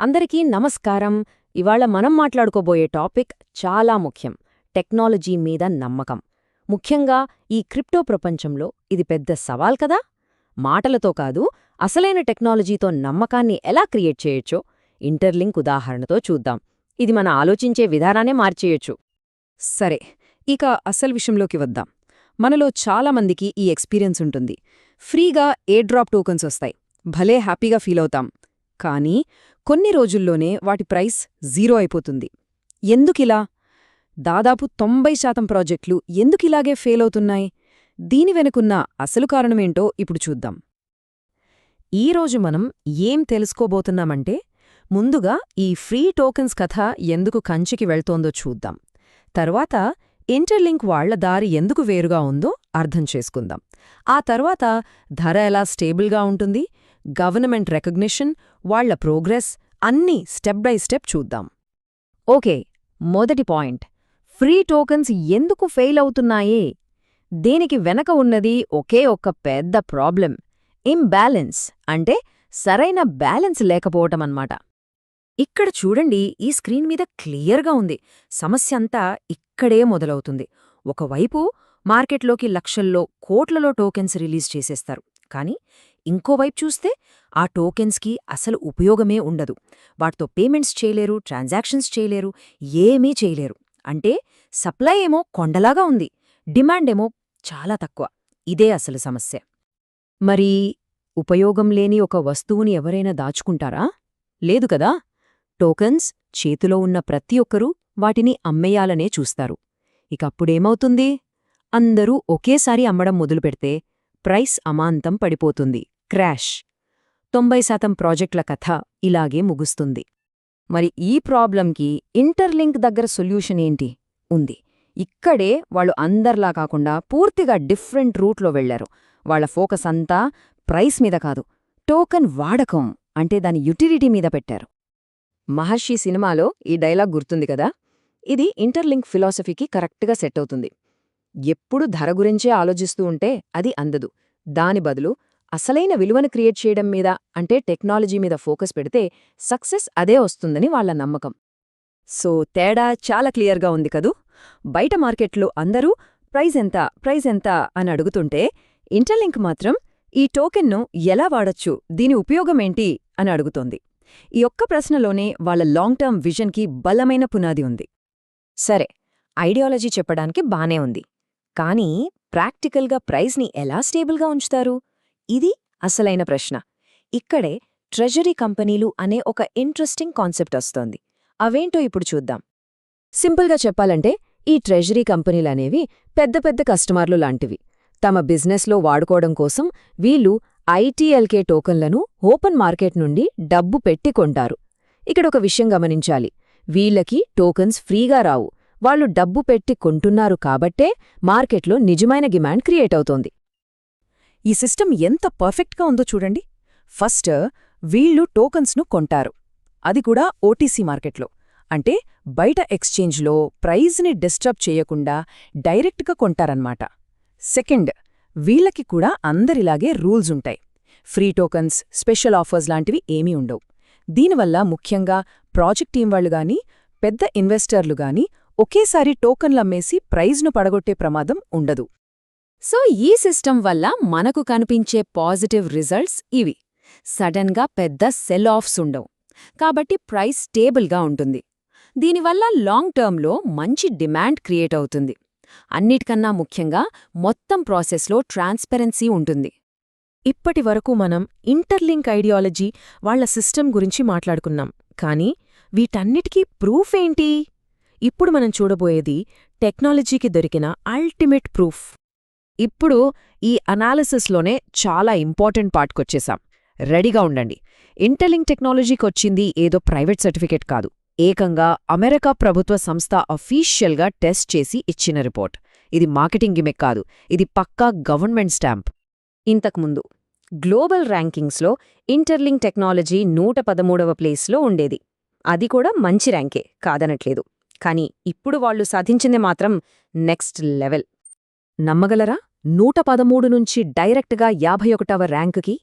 అందరికీ నమస్కారం. ఇవాళ మనం మాట్లాడుకోబోయే టాపిక్ చాలా ముఖ్యం. టెక్నాలజీ మీద నమ్మకం. ముఖ్యంగా ఈ క్రిప్టో ప్రపంచంలో ఇది పెద్ద సవాల్ కదా. మాటలతో కాదు, అసలైన టెక్నాలజీతో నమ్మకాన్ని ఎలా క్రియేట్ చేయొచ్చో ఇంటర్లింక్ ఉదాహరణతో చూద్దాం. ఇది మన ఆలోచించే విధానాన్నే మార్చేయొచ్చు. సరే, ఇక అసలు విషయంలోకి వద్దాం. మనలో చాలామందికి ఈ ఎక్స్పీరియన్స్ ఉంటుంది. ఫ్రీగా ఎయిర్ డ్రాప్ టోకన్స్ వస్తాయి, భలే హ్యాపీగా ఫీలవుతాం. కానీ కొన్ని రోజుల్లోనే వాటి ప్రైస్ 0 అయిపోతుంది. ఎందుకిలా? దాదాపు 90% ప్రాజెక్టులు ఎందుకిలాగే ఫెయిల్ అవుతున్నాయి? దీని వెనుకున్న అసలు కారణమేంటో ఇప్పుడు చూద్దాం. ఈరోజు మనం ఏం తెలుసుకోబోతున్నామంటే, ముందుగా ఈ ఫ్రీ టోకెన్స్ కథ ఎందుకు కంచికి వెళ్తోందో చూద్దాం. తర్వాత ఇంటర్లింక్ వాళ్ల దారి ఎందుకు వేరుగా ఉందో అర్థం చేసుకుందాం. ఆ తర్వాత ధర ఎలా స్టేబుల్గా ఉంటుంది, గవర్నమెంట్ రికగ్నిషన్, వాళ్ల ప్రోగ్రెస్ అన్నీ స్టెప్ బై స్టెప్ చూద్దాం. ఓకే, మొదటి పాయింట్, ఫ్రీ టోకెన్స్ ఎందుకు ఫెయిల్ అవుతున్నాయే? దీనికి వెనక ఉన్నది ఒకే ఒక్క పెద్ద ప్రాబ్లం, ఇంబ్యాలెన్స్, అంటే సరైన బ్యాలెన్స్ లేకపోవటమన్నమాట. ఇక్కడ చూడండి, ఈ స్క్రీన్ మీద క్లియర్గా ఉంది. సమస్య అంతా ఇక్కడే మొదలవుతుంది. ఒకవైపు మార్కెట్లోకి లక్షల్లో కోట్లలో టోకెన్స్ రిలీజ్ చేసేస్తారు. కానీ ఇంకోవైపు చూస్తే ఆ టోకెన్స్కి అసలు ఉపయోగమే ఉండదు. వాటితో పేమెంట్స్ చేయలేరు, ట్రాన్సాక్షన్స్ చేయలేరు, ఏమీ చేయలేరు. అంటే సప్లై ఏమో కొండలాగా ఉంది, డిమాండ్ ఏమో చాలా తక్కువ. ఇదే అసలు సమస్య. మరి ఉపయోగం లేని ఒక వస్తువుని ఎవరైనా దాచుకుంటారా? లేదు కదా. టోకెన్స్ చేతిలో ఉన్న ప్రతి ఒక్కరూ వాటిని అమ్మేయాలనే చూస్తారు. ఇకప్పుడేమవుతుంది? అందరూ ఒకేసారి అమ్మడం మొదలుపెడితే ప్రైస్ అమాంతం పడిపోతుంది, క్రాష్. 90% ప్రాజెక్టుల కథ ఇలాగే ముగుస్తుంది. మరి ఈ ప్రాబ్లంకి ఇంటర్లింక్ దగ్గర సొల్యూషన్ ఏంటి? ఉంది. ఇక్కడే వాళ్ళు అందర్లా కాకుండా పూర్తిగా డిఫరెంట్ రూట్లో వెళ్లారు. వాళ్ల ఫోకస్ అంతా ప్రైస్ మీద కాదు, టోకెన్ వాడకం, అంటే దాని యుటిలిటీ మీద పెట్టారు. మహర్షి సినిమాలో ఈ డైలాగ్ గుర్తుంది కదా. ఇది ఇంటర్లింక్ ఫిలాసఫీకి కరెక్ట్గా సెట్ అవుతుంది. ఎప్పుడు ధర గురించే ఆలోచిస్తూ ఉంటే అది అందదు. దాని బదులు అసలైన విలువను క్రియేట్ చేయడం మీద, అంటే టెక్నాలజీ మీద ఫోకస్ పెడితే సక్సెస్ అదే వస్తుందని వాళ్ల నమ్మకం. సో తేడా చాలా క్లియర్గా ఉంది కదూ. బయట మార్కెట్లో అందరూ ప్రైజ్ ఎంత అని అడుగుతుంటే, ఇంటర్లింక్ మాత్రం ఈ టోకెన్ను ఎలా వాడొచ్చు, దీని ఉపయోగమేంటి అని అడుగుతోంది. ఈ ఒక్క ప్రశ్నలోనే వాళ్ల లాంగ్ టర్మ్ విజన్కి బలమైన పునాది ఉంది. సరే, ఐడియాలజీ చెప్పడానికి బానే ఉంది. కానీ ప్రాక్టికల్గా ప్రైస్ని ఎలా స్టేబుల్గా ఉంచుతారు? ఇది అసలైన ప్రశ్న. ఇక్కడే ట్రెజరీ కంపెనీలు అనే ఒక ఇంట్రెస్టింగ్ కాన్సెప్ట్ వస్తోంది. అవేంటో ఇప్పుడు చూద్దాం. సింపుల్గా చెప్పాలంటే, ఈ ట్రెజరీ కంపెనీలనేవి పెద్ద పెద్ద కస్టమర్లు లాంటివి. తమ బిజినెస్లో వాడుకోవడం కోసం వీళ్ళు ఐటీఎల్కే టోకన్లను ఓపెన్ మార్కెట్ నుండి డబ్బు పెట్టి కొంటారు. ఇక్కడొక విషయం గమనించాలి, వీళ్ళకి టోకన్స్ ఫ్రీగా రావు. వాళ్ళు డబ్బు పెట్టి కొంటున్నారు కాబట్టే మార్కెట్లో నిజమైన డిమాండ్ క్రియేట్ అవుతోంది. ఈ సిస్టమ్ ఎంత పర్ఫెక్ట్గా ఉందో చూడండి. ఫస్ట్ వీళ్ళు టోకన్స్ను కొంటారు, అది కూడా ఓటీసీ మార్కెట్లో, అంటే బయట ఎక్స్చేంజ్లో ప్రైజ్ని డిస్టర్బ్ చేయకుండా డైరెక్ట్గా కొంటారన్నమాట. సెకండ్, వీళ్ళకి కూడా అందరిలాగే రూల్స్ ఉంటాయి. ఫ్రీ టోకన్స్, స్పెషల్ ఆఫర్స్ లాంటివి ఏమీ ఉండవు. దీనివల్ల ముఖ్యంగా ప్రాజెక్ట్ టీం వాళ్ళు గానీ, పెద్ద ఇన్వెస్టర్లు గానీ ఒకేసారి టోకన్లమ్మేసి ప్రైజ్ను పడగొట్టే ప్రమాదం ఉండదు. సో ఈ సిస్టమ్ వల్ల మనకు కనిపించే పాజిటివ్ రిజల్ట్స్ ఇవి. సడన్గా పెద్ద సెల్ ఆఫ్స్ ఉండవు, కాబట్టి ప్రైస్ స్టేబుల్గా ఉంటుంది. దీనివల్ల లాంగ్ టర్మ్లో మంచి డిమాండ్ క్రియేట్ అవుతుంది. అన్నిటికన్నా ముఖ్యంగా మొత్తం ప్రాసెస్లో ట్రాన్స్పరెన్సీ ఉంటుంది. ఇప్పటివరకు మనం ఇంటర్లింక్ ఐడియాలజీ, వాళ్ల సిస్టమ్ గురించి మాట్లాడుకున్నాం. కానీ వీటన్నిటికీ ప్రూఫ్ ఏంటి? ఇప్పుడు మనం చూడబోయేది టెక్నాలజీకి దొరికిన అల్టిమేట్ ప్రూఫ్. ఇప్పుడు ఈ అనాలిసిస్లోనే చాలా ఇంపార్టెంట్ పార్ట్కొచ్చేసాం. రెడీగా ఉండండి. ఇంటర్లింక్ టెక్నాలజీకొచ్చింది ఏదో ప్రైవేట్ సర్టిఫికేట్ కాదు, ఏకంగా అమెరికా ప్రభుత్వ సంస్థ అఫీషియల్గా టెస్ట్ చేసి ఇచ్చిన రిపోర్ట్. ఇది మార్కెటింగ్ గిమిక్ కాదు, ఇది పక్కా గవర్నమెంట్ స్టాంప్. ఇంతకుముందు గ్లోబల్ ర్యాంకింగ్స్లో ఇంటర్లింక్ టెక్నాలజీ 113వ ప్లేస్లో ఉండేది. అది కూడా మంచి ర్యాంకే, కాదనట్లేదు. కానీ ఇప్పుడు వాళ్లు సాధించింది మాత్రం నెక్స్ట్ లెవెల్. నమ్మగలరా? 113 నుంచి డైరెక్ట్గా 51వ ర్యాంకుకి.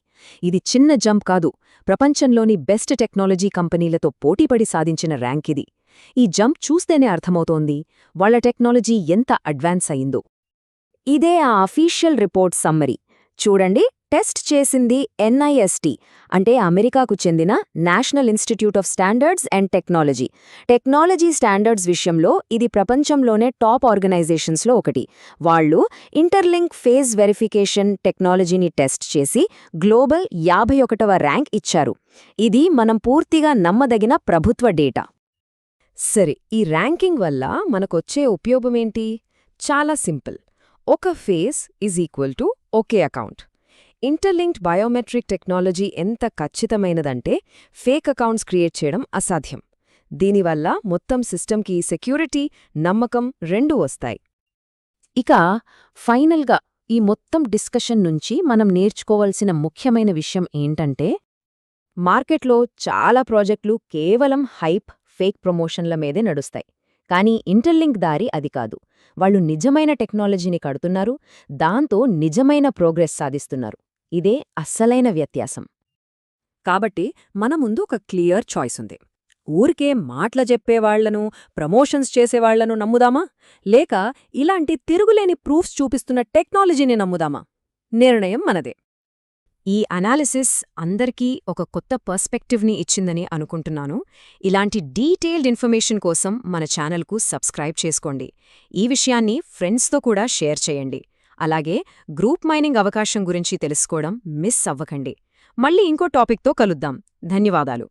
ఇది చిన్న జంప్ కాదు, ప్రపంచంలోని బెస్ట్ టెక్నాలజీ కంపెనీలతో పోటీపడి సాధించిన ర్యాంక్ ఇది. ఈ జంప్ చూస్తేనే అర్థమవుతోంది వాళ్ళ టెక్నాలజీ ఎంత అడ్వాన్స్ అయిందో. ఇదే ఆ అఫీషియల్ రిపోర్ట్ సమ్మరీ. చూడండి, టెస్ట్ చేసింది NIST, అంటే అమెరికాకు చెందిన national institute of standards and technology. Technology standards విషయంలో ఇది ప్రపంచంలోనే టాప్ ఆర్గనైజేషన్స్లో ఒకటి. వాళ్ళు ఇంటర్లింక్ ఫేజ్ వెరిఫికేషన్ టెక్నాలజీని టెస్ట్ చేసి గ్లోబల్ 51వ ర్యాంక్ ఇచ్చారు. ఇది మనం పూర్తిగా నమ్మదగిన ప్రభుత్వ డేటా. సరే, ఈ ర్యాంకింగ్ వల్ల మనకొచ్చే ఉపయోగమేంటి? చాలా సింపుల్. ఒక face is equal to okay account. Interlinked biometric technology ఎంత ఖచ్చితమైనదంటే ఫేక్ అకౌంట్స్ క్రియేట్ చేయడం అసాధ్యం. దీనివల్ల మొత్తం సిస్టమ్కి సెక్యూరిటీ, నమ్మకం రెండూ వస్తాయి. ఇక ఫైనల్గా ఈ మొత్తం డిస్కషన్ నుంచి మనం నేర్చుకోవలసిన ముఖ్యమైన విషయం ఏంటంటే, మార్కెట్లో చాలా ప్రాజెక్టులు కేవలం హైప్, ఫేక్ ప్రమోషన్ల మీదే నడుస్తాయి. కానీ ఇంటర్లింక్ దారి అది కాదు. వాళ్ళు నిజమైన టెక్నాలజీని కడుతున్నారు, దాంతో నిజమైన ప్రోగ్రెస్ సాధిస్తున్నారు. ఇదే అస్సలైన వ్యత్యాసం. కాబట్టి మన ముందు ఒక క్లియర్ చాయిస్ ఉంది. ఊరికే మాటల చెప్పేవాళ్లను, ప్రమోషన్స్ చేసేవాళ్లను నమ్ముదామా, లేక ఇలాంటి తిరుగులేని ప్రూఫ్స్ చూపిస్తున్న టెక్నాలజీని నమ్ముదామా? నిర్ణయం మనదే. ఈ అనాలిసిస్ అందరికీ ఒక కొత్త పర్స్పెక్టివ్ని ఇచ్చిందని అనుకుంటున్నాను. ఇలాంటి డీటెయిల్డ్ ఇన్ఫర్మేషన్ కోసం మన ఛానల్కు సబ్స్క్రైబ్ చేసుకోండి. ఈ విషయాన్ని ఫ్రెండ్స్తో కూడా షేర్ చేయండి. అలాగే గ్రూప్ మైనింగ్ అవకాశం గురించి తెలుసుకోవడం మిస్ అవ్వకండి. మళ్ళీ ఇంకో టాపిక్తో కలుద్దాం. ధన్యవాదాలు.